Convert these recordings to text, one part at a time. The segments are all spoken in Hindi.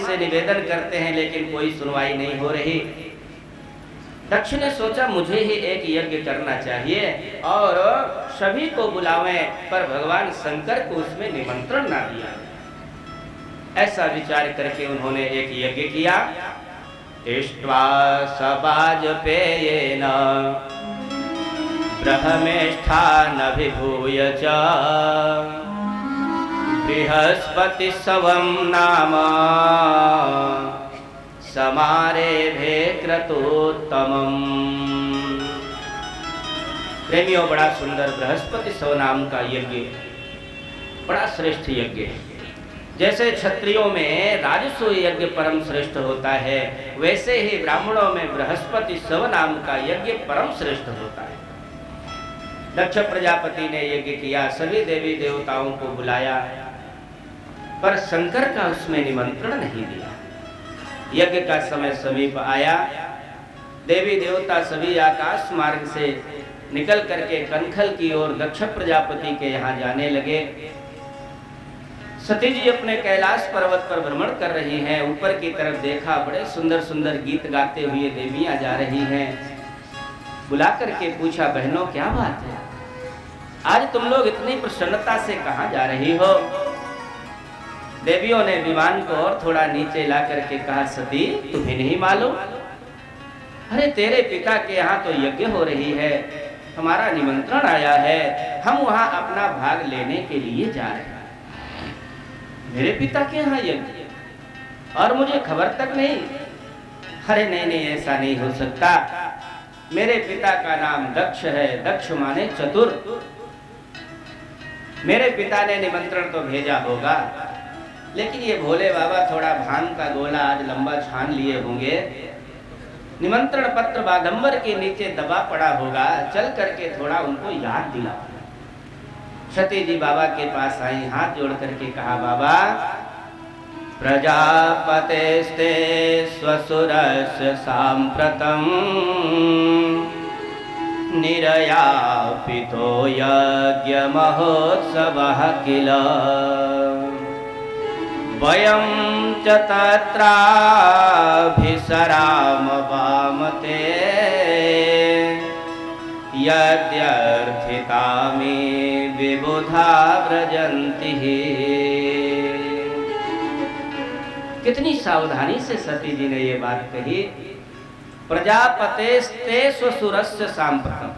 से निवेदन करते हैं लेकिन कोई सुनवाई नहीं हो रही। दक्ष ने सोचा मुझे ही एक यज्ञ करना चाहिए और सभी को बुलावें, पर भगवान शंकर को उसमें निमंत्रण ना दिया। ऐसा विचार करके उन्होंने एक यज्ञ किया। इष्ट्वा सवाजपेयेन ब्रह्मेष्ठानभिभूय च बृहस्पति सवं नाम समारेभे क्रतोत्तमम्। प्रेमियों, बड़ा सुंदर बृहस्पति सव नाम का यज्ञ बड़ा श्रेष्ठ यज्ञ है। जैसे क्षत्रियों में राजसूय यज्ञ परम श्रेष्ठ होता है, वैसे ही ब्राह्मणों में बृहस्पति सव नाम का यज्ञ परम श्रेष्ठ होता है। दक्ष प्रजापति ने यज्ञ किया, सभी देवी देवताओं को बुलाया, पर शंकर का उसमें निमंत्रण नहीं दिया। यज्ञ का समय समीप आया। देवी देवता सभी आकाश मार्ग से निकल करके कनखल की ओर दक्ष प्रजापति के यहाँ जाने लगे। सती जी अपने कैलाश पर्वत पर भ्रमण कर रही हैं। ऊपर की तरफ देखा, बड़े सुंदर सुंदर गीत गाते हुए देवियां जा रही हैं। बुला करके पूछा, बहनों क्या बात है, आज तुम लोग इतनी प्रसन्नता से कहाँ जा रही हो? देवियों ने विमान को और थोड़ा नीचे ला करके कहा, सती तुम्हें नहीं मालूम? अरे तेरे पिता के यहाँ तो यज्ञ हो रही है, हमारा निमंत्रण आया है, हम वहाँ अपना भाग लेने के लिए जा रहे हैं। मेरे पिता के यहाँ यज्ञ और मुझे खबर तक नहीं? अरे नहीं नहीं, ऐसा नहीं हो सकता। मेरे पिता का नाम दक्ष है, दक्ष माने चतुर। मेरे पिता ने निमंत्रण तो भेजा होगा, लेकिन ये भोले बाबा थोड़ा भांग का गोला आज लंबा छान लिए होंगे। निमंत्रण पत्र बागंबर के नीचे दबा पड़ा होगा, चल करके थोड़ा उनको याद दिलाओ। सती जी बाबा के पास आई, हाथ जोड़ करके कहा, बाबा प्रजापतेस्ते स्वसुरस्य साम्प्रतम् निरयापितो यज्ञ महोत्सवः किल वयं च तत्राभिसराम वामते यद्यर्थिता मे विबुधा व्रजन्ति। कितनी सावधानी से सती जी ने ये बात कही। प्रजापतेस्ते स्वसुरस्य साम्प्रतम्,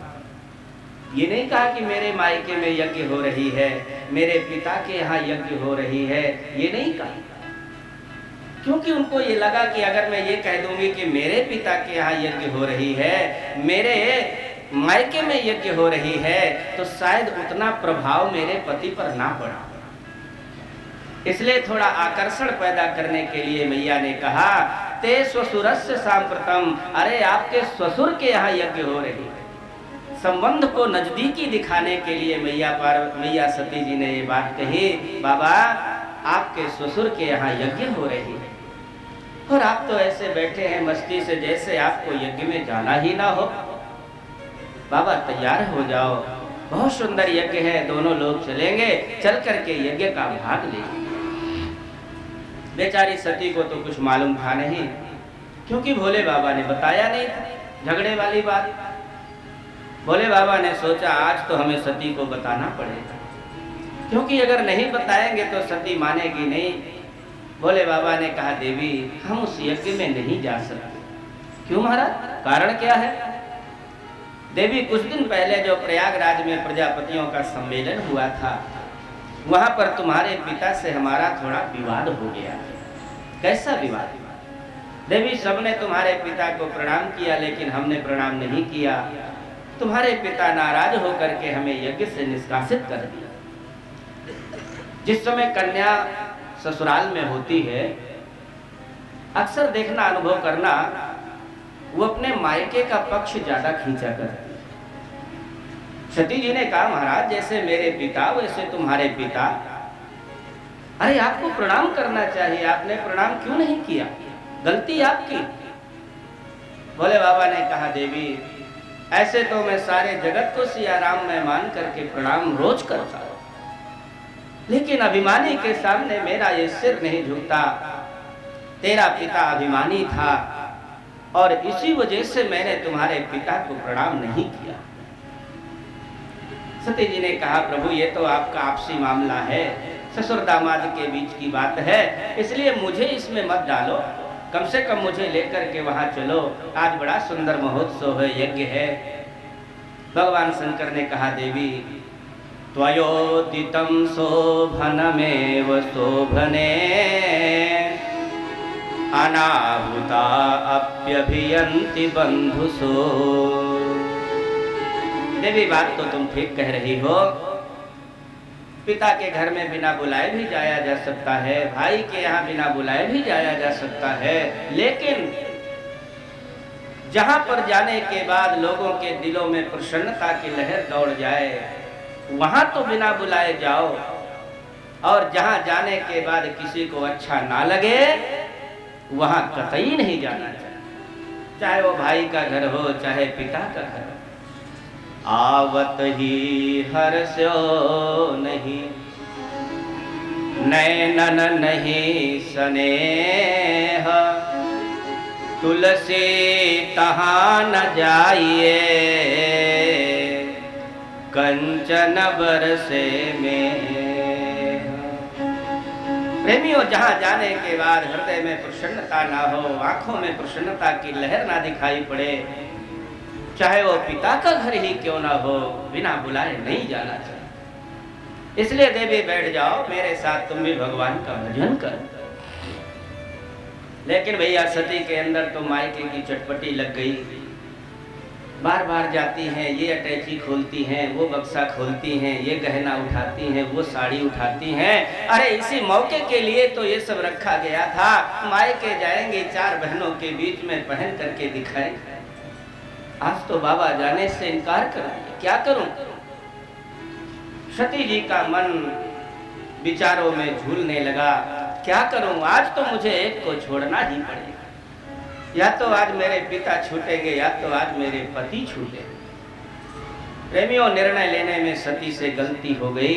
ये नहीं कहा कि मेरे मायके में यज्ञ हो रही है, मेरे पिता के यहाँ यज्ञ हो रही है, ये नहीं कहा। क्योंकि उनको ये लगा कि अगर मैं ये कह दूंगी कि मेरे पिता के यहाँ यज्ञ हो रही है, मेरे मायके में यज्ञ हो रही है, तो शायद उतना प्रभाव मेरे पति पर ना पड़ा। इसलिए थोड़ा आकर्षण पैदा करने के लिए मैया ने कहा, ते स्वसुरस्य साम्प्रतम्, अरे आपके ससुर के यहाँ यज्ञ हो रही है। संबंध को नजदीकी दिखाने के लिए मैया सती जी ने ये बात कही, बाबा आपके ससुर के यहाँ यज्ञ हो रही है और आप तो ऐसे बैठे हैं मस्ती से जैसे आपको यज्ञ में जाना ही ना हो। बाबा तैयार हो जाओ, बहुत सुंदर यज्ञ है, दोनों लोग चलेंगे, चल करके यज्ञ का भाग लेंगे। बेचारी सती को तो कुछ मालूम था नहीं, क्योंकि भोले बाबा ने बताया नहीं था झगड़े वाली बात। भोले बाबा ने सोचा आज तो हमें सती को बताना पड़ेगा, क्योंकि अगर नहीं बताएंगे तो सती मानेगी नहीं। भोले बाबा ने कहा, देवी हम उस यज्ञ में नहीं जा सकते। क्यों महाराज, कारण क्या है? देवी कुछ दिन पहले जो प्रयागराज में प्रजापतियों का सम्मेलन हुआ था, वहां पर तुम्हारे पिता से हमारा थोड़ा विवाद हो गया। कैसा विवाद? देवी सबने तुम्हारे पिता को प्रणाम किया, लेकिन हमने प्रणाम नहीं किया। तुम्हारे पिता नाराज होकर के हमें यज्ञ से निष्कासित कर दिया। जिस समय कन्या ससुराल में होती है, अक्सर देखना, अनुभव करना, वो अपने मायके का पक्ष ज्यादा खींचा करती है। सती जी ने कहा, महाराज जैसे मेरे पिता वैसे तुम्हारे पिता, अरे आपको प्रणाम करना चाहिए, आपने प्रणाम क्यों नहीं किया? गलती आपकी। भोले बाबा ने कहा, देवी ऐसे तो मैं सारे जगत को सिया राम में मान करके प्रणाम रोज करता हूं, लेकिन अभिमानी के सामने मेरा ये सिर नहीं झुकता। तेरा पिता अभिमानी था और इसी वजह से मैंने तुम्हारे पिता को प्रणाम नहीं किया। सती जी ने कहा, प्रभु ये तो आपका आपसी मामला है, ससुर दामाद के बीच की बात है, इसलिए मुझे इसमें मत डालो, कम से कम मुझे लेकर के वहां चलो, आज बड़ा सुंदर महोत्सव है, यज्ञ है। भगवान शंकर ने कहा, देवी त्वयोदितं शोभनमेव शोभने अनाहुता अप्यभियन्ति बंधुसो। देवी बात तो तुम ठीक कह रही हो, पिता के घर में बिना बुलाए भी जाया जा सकता है, भाई के यहाँ बिना बुलाए भी जाया जा सकता है, लेकिन जहां पर जाने के बाद लोगों के दिलों में प्रसन्नता की लहर दौड़ जाए, वहां तो बिना बुलाए जाओ, और जहां जाने के बाद किसी को अच्छा ना लगे वहां कतई नहीं जाना चाहिए, चाहे वो भाई का घर हो चाहे पिता का घर हो। आवत ही हर्षो नहीं, नैनन नहीं स्नेह, तुलसी तहाँ न जाइए, कंचन बरसे में। प्रेमियों, जहाँ जाने के बाद हृदय में प्रसन्नता ना हो, आंखों में प्रसन्नता की लहर ना दिखाई पड़े, चाहे वो पिता का घर ही क्यों ना हो, बिना बुलाए नहीं जाना चाहिए। इसलिए देवी बैठ जाओ, मेरे साथ तुम भी भगवान का भजन करो। लेकिन भैया सती के अंदर तो मायके की चटपटी लग गई, बार बार जाती हैं, ये अटैची खोलती हैं, वो बक्सा खोलती हैं, ये गहना उठाती हैं, वो साड़ी उठाती हैं। अरे इसी मौके के लिए तो ये सब रखा गया था, मायके जाएंगे, चार बहनों के बीच में पहन करके दिखाएंगे। आज तो बाबा जाने से इनकार कर दिया, क्या करूं? सती जी का मन विचारों में झूलने लगा, क्या करूं? आज तो मुझे एक को छोड़ना ही पड़ेगा, या तो आज मेरे पिता छूटेंगे या तो आज मेरे पति छूटेंगे। प्रेमियों, निर्णय लेने में सती से गलती हो गई।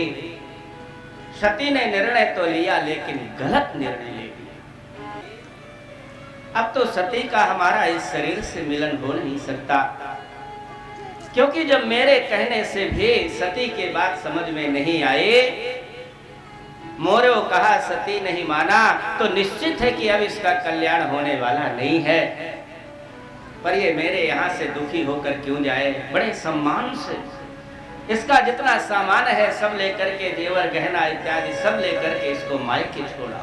सती ने निर्णय तो लिया लेकिन गलत निर्णय ले लिया। अब तो सती का हमारा इस शरीर से मिलन हो नहीं सकता, क्योंकि जब मेरे कहने से भी सती के बात समझ में नहीं आए, मोरो कहा सती नहीं माना, तो निश्चित है कि अब इसका कल्याण होने वाला नहीं है। पर ये मेरे यहाँ से दुखी होकर क्यों जाए? बड़े सम्मान से इसका जितना सामान है सब लेकर के, जेवर गहना इत्यादि सब लेकर के इसको मायके छोड़ा।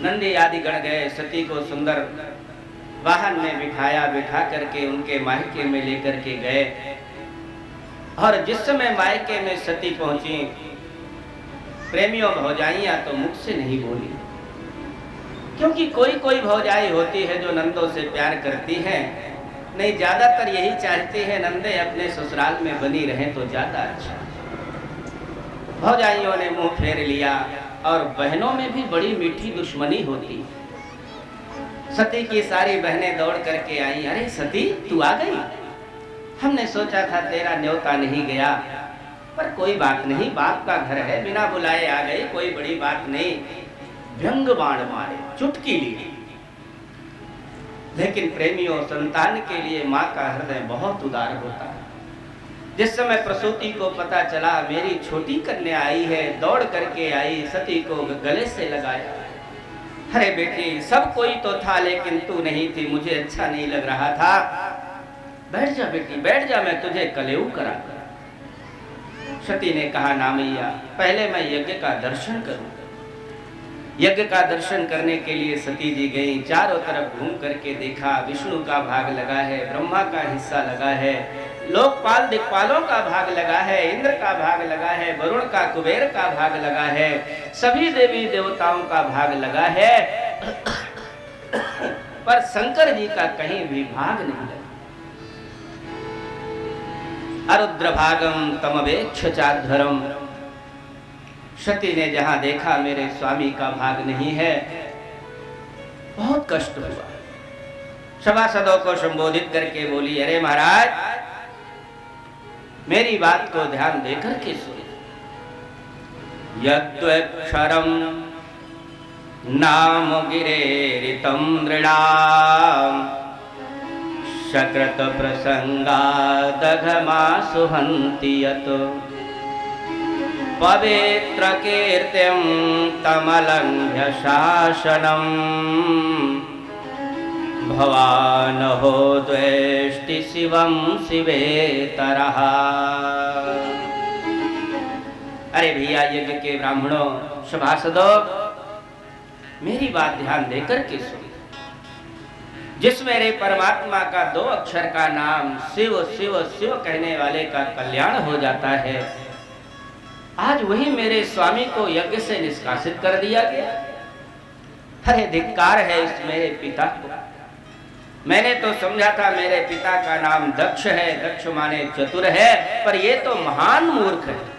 नंदी आदि गण गए, सती को सुंदर वाहन में बिठाया, बिठा करके उनके मायके में लेकर के गए। और जिस समय मायके में सती पहुंची, प्रेमियों भौजाइयां तो मुख से नहीं बोली, क्योंकि कोई कोई भौजाई होती है जो नंदों से प्यार करती है, नहीं ज्यादातर यही चाहती है नंदे अपने ससुराल में बनी रहें तो ज्यादा अच्छा। भौजाइयों ने मुंह फेर लिया, और बहनों में भी बड़ी मीठी दुश्मनी होती। सती की सारी बहनें दौड़ करके आई, अरे सती तू आ गई, हमने सोचा था तेरा न्योता नहीं गया, पर कोई बात नहीं, बाप का घर है, बिना बुलाए आ गई, कोई बड़ी बात नहीं। व्यंग बाण मारे, चुटकी ली। लेकिन प्रेमियों, संतान के लिए माँ का हृदय बहुत उदार होता है। जिस समय प्रसूति को पता चला मेरी छोटी कन्या आई है, दौड़ करके आई, सती को गले से लगाया, अरे बेटी सब कोई तो था लेकिन तू नहीं थी, मुझे अच्छा नहीं लग रहा था, बैठ जा बेटी बैठ जा, मैं तुझे कलेऊ करा। सती ने कहा, ना मैया, पहले मैं यज्ञ का दर्शन करूं। यज्ञ का दर्शन करने के लिए सती जी गई, चारों तरफ घूम करके देखा, विष्णु का भाग लगा है, ब्रह्मा का हिस्सा लगा है, लोकपाल दिक्पालों का भाग लगा है, इंद्र का भाग लगा है, वरुण का, कुबेर का भाग लगा है, सभी देवी देवताओं का भाग लगा है, पर शंकर जी का कहीं भी भाग नहीं लगा। अरुद्र भागम तमवेक्ष चाध्वरम। सती ने जहां देखा मेरे स्वामी का भाग नहीं है, बहुत कष्ट हुआ। सभासदों को संबोधित करके बोली, अरे महाराज मेरी बात को ध्यान देकर के सुनिए। यद्वक्षरम नाम गिरेरितं नृणाम् शकृत प्रसंगादघमासु हन्ति यत् पवित्र कीर्तिं तमलंघ्य शासनम् भवान हो द्वेष्टि शिवं शिवेतरः। अरे भैया यज्ञ के ब्राह्मणों सभासदों, मेरी बात ध्यान देकर के सुनो। जिस मेरे परमात्मा का 2 अक्षर का नाम शिव शिव शिव कहने वाले का कल्याण हो जाता है, आज वही मेरे स्वामी को यज्ञ से निष्कासित कर दिया गया। अरे धिक्कार है इस मेरे पिता को। मैंने तो समझा था मेरे पिता का नाम दक्ष है, दक्ष माने चतुर है, पर ये तो महान मूर्ख है।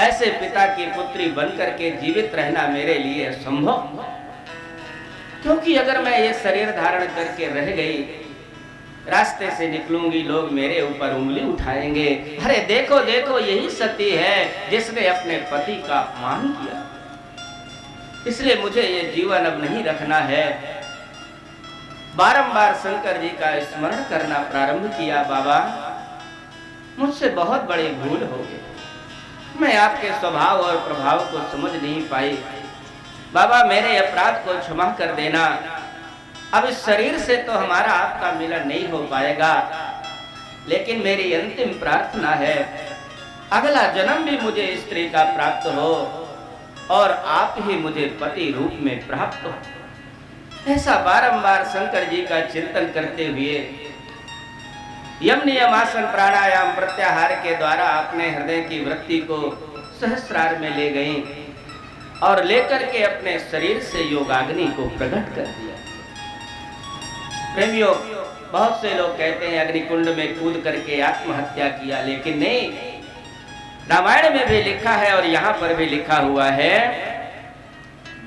ऐसे पिता की पुत्री बनकर के जीवित रहना मेरे लिए असंभव, क्योंकि अगर मैं ये शरीर धारण करके रह गई, रास्ते से निकलूंगी, लोग मेरे ऊपर उंगली उठाएंगे। अरे देखो देखो, यही सती है जिसने अपने पति का अपमान किया। इसलिए मुझे ये जीवन अब नहीं रखना है। बारंबार शंकर जी का स्मरण करना प्रारंभ किया। बाबा, मुझसे बहुत बड़ी भूल हो गई। मैं आपके स्वभाव और प्रभाव को समझ नहीं पाई। बाबा, मेरे अपराध को क्षमा कर देना। अब इस शरीर से तो हमारा आपका मिलन नहीं हो पाएगा, लेकिन मेरी अंतिम प्रार्थना है, अगला जन्म भी मुझे स्त्री का प्राप्त हो और आप ही मुझे पति रूप में प्राप्त हो। ऐसा बारंबार शंकर जी का चिंतन करते हुए यम नियम आसन प्राणायाम प्रत्याहार के द्वारा अपने हृदय की वृत्ति को सहस्रार में ले गई और लेकर के अपने शरीर से योगाग्नि को प्रकट कर दिया। प्रेमियों, बहुत से लोग कहते हैं अग्निकुंड में कूद करके आत्महत्या किया, लेकिन नहीं। रामायण में भी लिखा है और यहाँ पर भी लिखा हुआ है,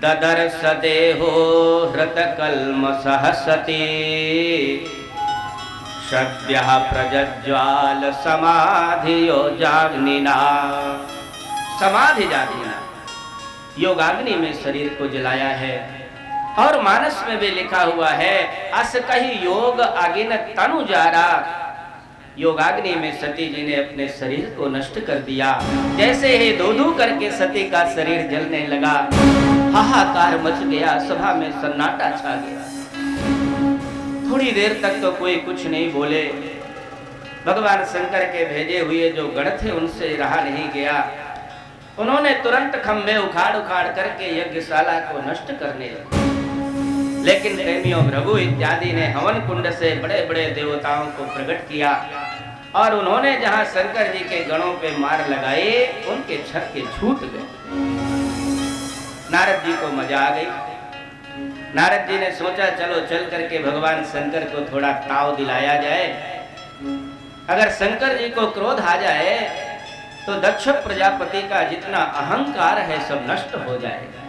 ददर्श देहो हृत कल्म सहसती सद्यः प्रज्ज्वाल समाधियो जाग्निना। समाधि जाग्निना, योगाग्नि में शरीर को जलाया है। और मानस में भी लिखा हुआ है, अस कही योग अगिन तनु जारा। योगाग्नि में सती जी ने अपने शरीर को नष्ट कर दिया। जैसे ही धू-धू करके सती का शरीर जलने लगा, हाहाकार मच गया, सभा में सन्नाटा छा गया। थोड़ी देर तक तो कोई कुछ नहीं बोले। भगवान शंकर के भेजे हुए जो गण थे उनसे रहा नहीं गया। उन्होंने तुरंत खंभे उखाड़ उखाड़ करके यज्ञशाला को नष्ट करने लगे। लेकिन प्रेमियों, भृगु इत्यादि ने हवन कुंड से बड़े बड़े देवताओं को प्रकट किया और उन्होंने जहां शंकर जी के गणों पे मार लगाए, उनके छक्के छूट गए। नारद जी को मजा आ गई। नारद जी ने सोचा, चलो चल करके भगवान शंकर को थोड़ा ताव दिलाया जाए। अगर शंकर जी को क्रोध आ जाए तो दक्ष प्रजापति का जितना अहंकार है सब नष्ट हो जाएगा।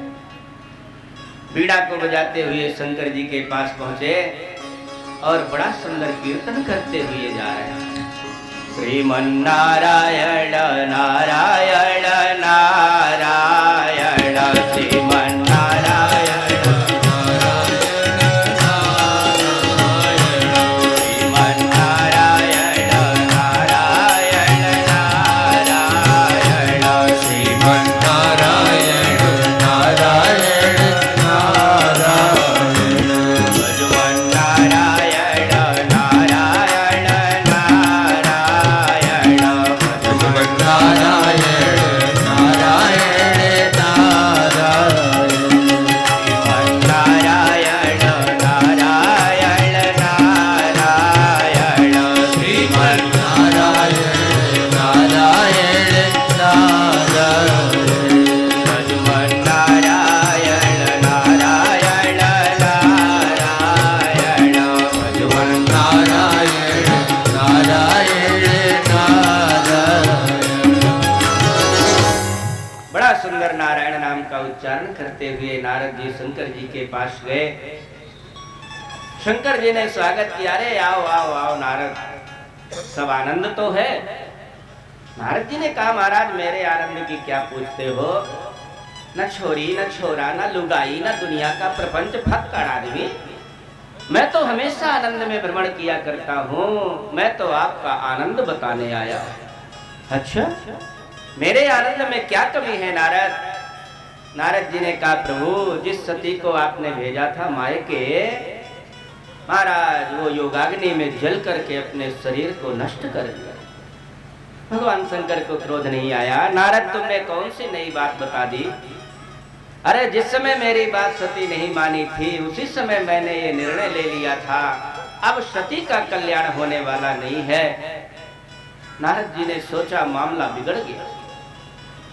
बीड़ा को बजाते हुए शंकर जी के पास पहुंचे और बड़ा सुंदर कीर्तन करते हुए जा रहे हैं। श्रीमन्नारायण नारायण नारायण श्रीमन्नारायण उच्चारण करते हुए नारद जी शंकर जी के पास गए। शंकर जी ने स्वागत किया। अरे आओ आओ आओ नारद, सब आनंद तो है। नारद जी ने कहा, महाराज मेरे आनंद की क्या पूछते हो, न छोरी न छोरा न लुगाई न दुनिया का प्रपंच फक्कड़ आदमी। मैं तो हमेशा आनंद में भ्रमण किया करता हूँ, मैं तो आपका आनंद बताने आया। अच्छा, मेरे आनंद में क्या कमी है नारद? नारद जी ने कहा, प्रभु जिस सती को आपने भेजा था मायके, महाराज वो योगाग्नि में जल करके अपने शरीर को नष्ट कर दिया। भगवान शंकर को क्रोध नहीं आया। नारद तुमने कौन सी नई बात बता दी? अरे जिस समय मेरी बात सती नहीं मानी थी उसी समय मैंने ये निर्णय ले लिया था, अब सती का कल्याण होने वाला नहीं है। नारद जी ने सोचा मामला बिगड़ गया,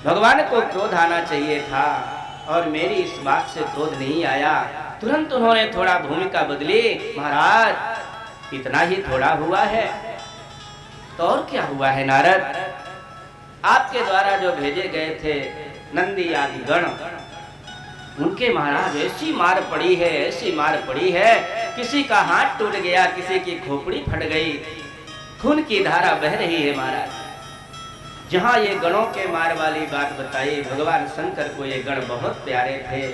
भगवान को क्रोध आना चाहिए था और मेरी इस बात से क्रोध नहीं आया। तुरंत उन्होंने थोड़ा भूमिका बदली, महाराज इतना ही थोड़ा हुआ है तो और क्या हुआ है नारद? आपके द्वारा जो भेजे गए थे नंदी आदि गण, उनके महाराज ऐसी मार पड़ी है, ऐसी मार पड़ी है, किसी का हाथ टूट गया, किसी की खोपड़ी फट गई, खून की धारा बह रही है महाराज। जहां ये गणों के मार वाली बात बताई, भगवान शंकर को ये गण बहुत प्यारे थे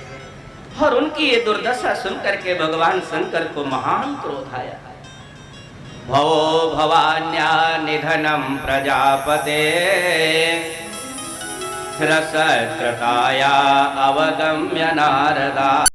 और उनकी ये दुर्दशा सुनकर के भगवान शंकर को महान क्रोध आया। भवो भवान्या निधनम प्रजापते रसत्रताया अवगम्य नारदा।